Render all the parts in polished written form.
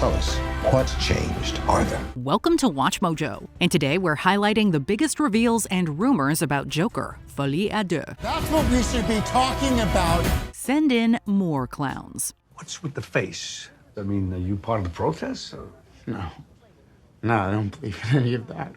Tell us, what's changed, Arthur? Welcome to WatchMojo, and today we're highlighting the biggest reveals and rumors about Joker, Folie à Deux. That's what we should be talking about. Send in more clowns. What's with the face? I mean, are you part of the protest? Or? No, I don't believe in any of that.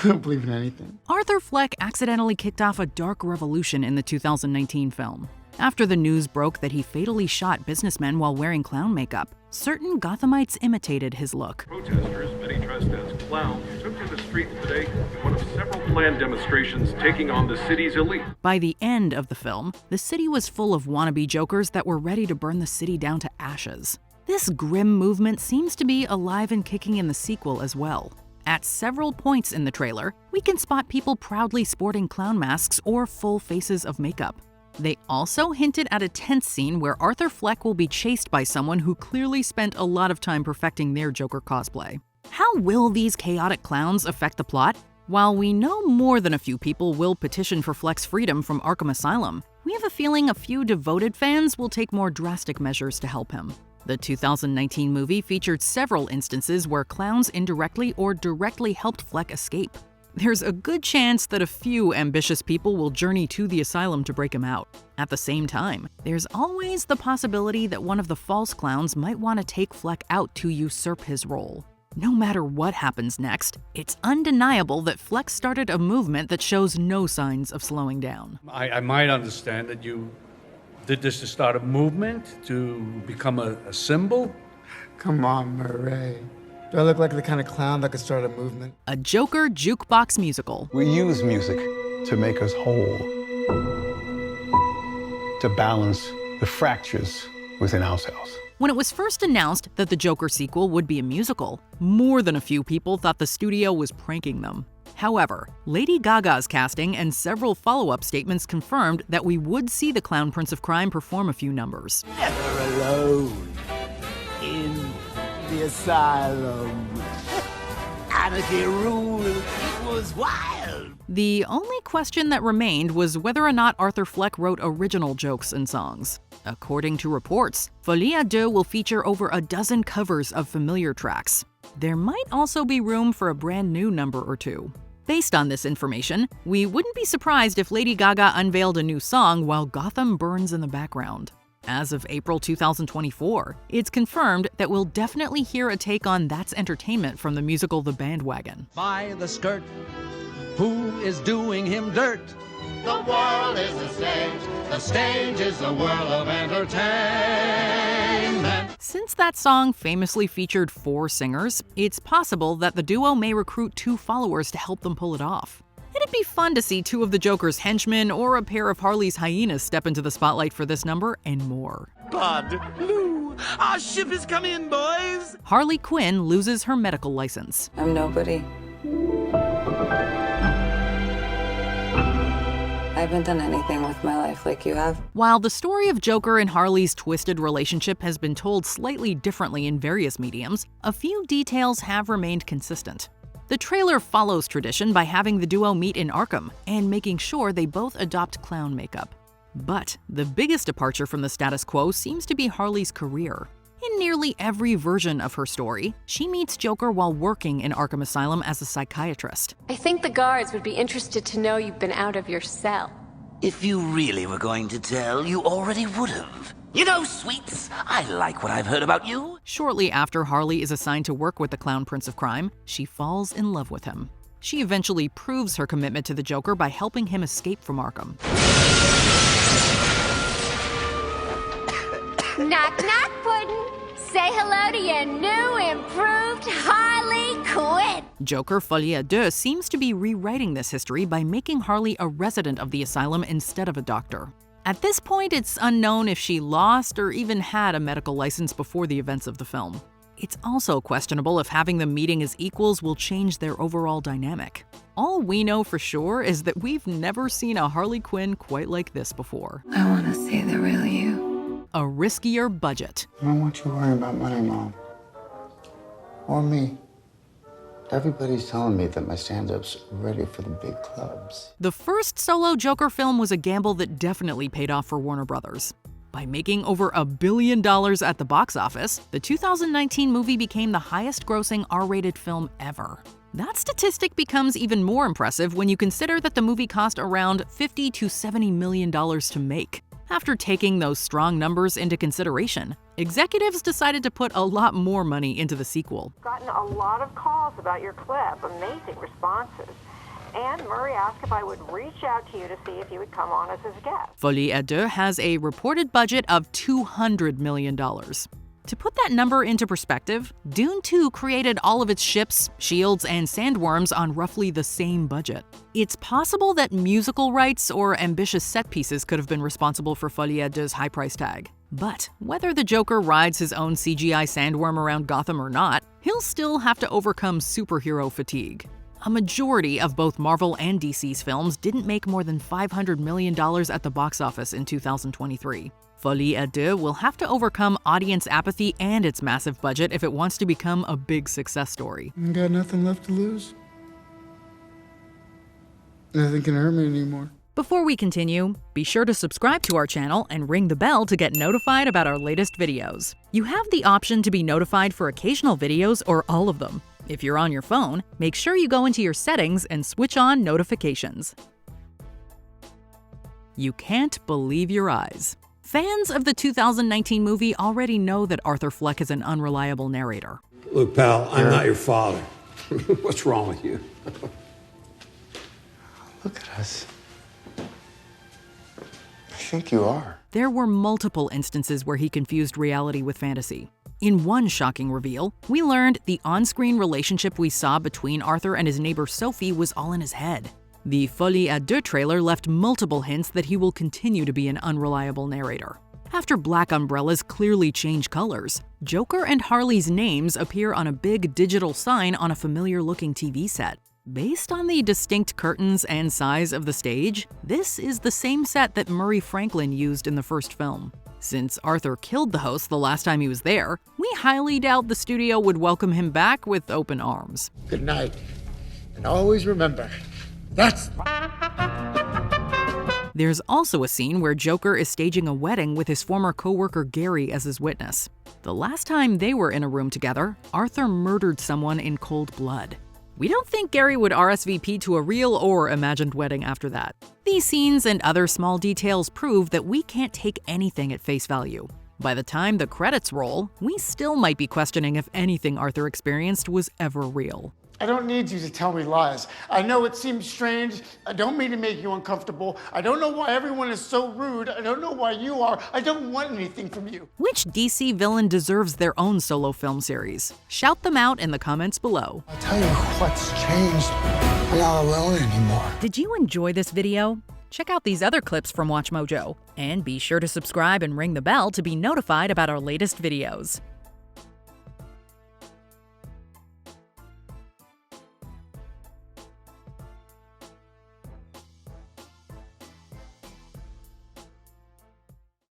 I don't believe in anything. Arthur Fleck accidentally kicked off a dark revolution in the 2019 film. After the news broke that he fatally shot businessmen while wearing clown makeup, certain Gothamites imitated his look. Protesters, many dressed as clowns, took to the streets today in one of several planned demonstrations taking on the city's elite. By the end of the film, the city was full of wannabe jokers that were ready to burn the city down to ashes. This grim movement seems to be alive and kicking in the sequel as well. At several points in the trailer, we can spot people proudly sporting clown masks or full faces of makeup. They also hinted at a tense scene where Arthur Fleck will be chased by someone who clearly spent a lot of time perfecting their Joker cosplay. How will these chaotic clowns affect the plot? While we know more than a few people will petition for Fleck's freedom from Arkham Asylum, we have a feeling a few devoted fans will take more drastic measures to help him. The 2019 movie featured several instances where clowns indirectly or directly helped Fleck escape. There's a good chance that a few ambitious people will journey to the asylum to break him out. At the same time, there's always the possibility that one of the false clowns might want to take Fleck out to usurp his role. No matter what happens next, it's undeniable that Fleck started a movement that shows no signs of slowing down. I might understand that you did this to start a movement, to become a symbol. Come on, Murray. Do I look like the kind of clown that could start a movement? A Joker jukebox musical. We use music to make us whole, to balance the fractures within ourselves. When it was first announced that the Joker sequel would be a musical, more than a few people thought the studio was pranking them. However, Lady Gaga's casting and several follow-up statements confirmed that we would see the Clown Prince of Crime perform a few numbers. Never alone in the asylum. Anarchy ruled, it was wild. The only question that remained was whether or not Arthur Fleck wrote original jokes and songs. According to reports, Folie à Deux will feature over a dozen covers of familiar tracks. There might also be room for a brand new number or two. Based on this information, we wouldn't be surprised if Lady Gaga unveiled a new song while Gotham burns in the background. As of April 2024, it's confirmed that we'll definitely hear a take on That's Entertainment from the musical The Bandwagon. By the skirt, who is doing him dirt? The world is the stage is the world of entertainment. Since that song famously featured 4 singers, it's possible that the duo may recruit 2 followers to help them pull it off. It'd be fun to see 2 of the Joker's henchmen or a pair of Harley's hyenas step into the spotlight for this number and more. Bud, Lou, our ship has come in, boys. Harley Quinn loses her medical license. I'm nobody. I haven't done anything with my life like you have. While the story of Joker and Harley's twisted relationship has been told slightly differently in various mediums, a few details have remained consistent. The trailer follows tradition by having the duo meet in Arkham and making sure they both adopt clown makeup. But the biggest departure from the status quo seems to be Harley's career. In nearly every version of her story, she meets Joker while working in Arkham Asylum as a psychiatrist. I think the guards would be interested to know you've been out of your cell. If you really were going to tell, you already would have. You know, sweets, I like what I've heard about you. Shortly after Harley is assigned to work with the Clown Prince of Crime, she falls in love with him. She eventually proves her commitment to the Joker by helping him escape from Arkham. Knock, knock, Puddin'. Say hello to your new, improved Harley Quinn. Joker Folie à Deux seems to be rewriting this history by making Harley a resident of the asylum instead of a doctor. At this point, it's unknown if she lost or even had a medical license before the events of the film. It's also questionable if having them meeting as equals will change their overall dynamic. All we know for sure is that we've never seen a Harley Quinn quite like this before. I want to see the real you. A riskier budget. I don't want you worrying about money, Mom. Or me. Everybody's telling me that my stand-up's ready for the big clubs. The first solo Joker film was a gamble that definitely paid off for Warner Brothers. By making over $1 billion at the box office, the 2019 movie became the highest-grossing R-rated film ever. That statistic becomes even more impressive when you consider that the movie cost around $50 to $70 million to make. After taking those strong numbers into consideration, executives decided to put a lot more money into the sequel. Gotten a lot of calls about your clip, amazing responses. And Murray asked if I would reach out to you to see if you would come on as his guest. Folie à Deux has a reported budget of $200 million. To put that number into perspective, Dune 2 created all of its ships, shields, and sandworms on roughly the same budget. It's possible that musical rights or ambitious set pieces could have been responsible for Folie à Deux' high price tag. But whether the Joker rides his own CGI sandworm around Gotham or not, he'll still have to overcome superhero fatigue. A majority of both Marvel and DC's films didn't make more than $500 million at the box office in 2023. Folie à Deux will have to overcome audience apathy and its massive budget if it wants to become a big success story. I got nothing left to lose. Nothing can hurt me anymore. Before we continue, be sure to subscribe to our channel and ring the bell to get notified about our latest videos. You have the option to be notified for occasional videos or all of them. If you're on your phone, make sure you go into your settings and switch on notifications. You can't believe your eyes. Fans of the 2019 movie already know that Arthur Fleck is an unreliable narrator. Look, pal, I'm not your father. What's wrong with you? Look at us. I think you are. There were multiple instances where he confused reality with fantasy. In one shocking reveal, we learned the on-screen relationship we saw between Arthur and his neighbor Sophie was all in his head. The Folie à Deux trailer left multiple hints that he will continue to be an unreliable narrator. After black umbrellas clearly change colors, Joker and Harley's names appear on a big digital sign on a familiar-looking TV set. Based on the distinct curtains and size of the stage, this is the same set that Murray Franklin used in the first film. Since Arthur killed the host the last time he was there, we highly doubt the studio would welcome him back with open arms. Good night. And always remember, that's... There's also a scene where Joker is staging a wedding with his former co-worker Gary as his witness. The last time they were in a room together, Arthur murdered someone in cold blood. We don't think Gary would RSVP to a real or imagined wedding after that. These scenes and other small details prove that we can't take anything at face value. By the time the credits roll, we still might be questioning if anything Arthur experienced was ever real. I don't need you to tell me lies. I know it seems strange. I don't mean to make you uncomfortable. I don't know why everyone is so rude. I don't know why you are. I don't want anything from you. Which DC villain deserves their own solo film series? Shout them out in the comments below. I'll tell you what's changed. I'm not alone anymore. Did you enjoy this video? Check out these other clips from WatchMojo. And be sure to subscribe and ring the bell to be notified about our latest videos.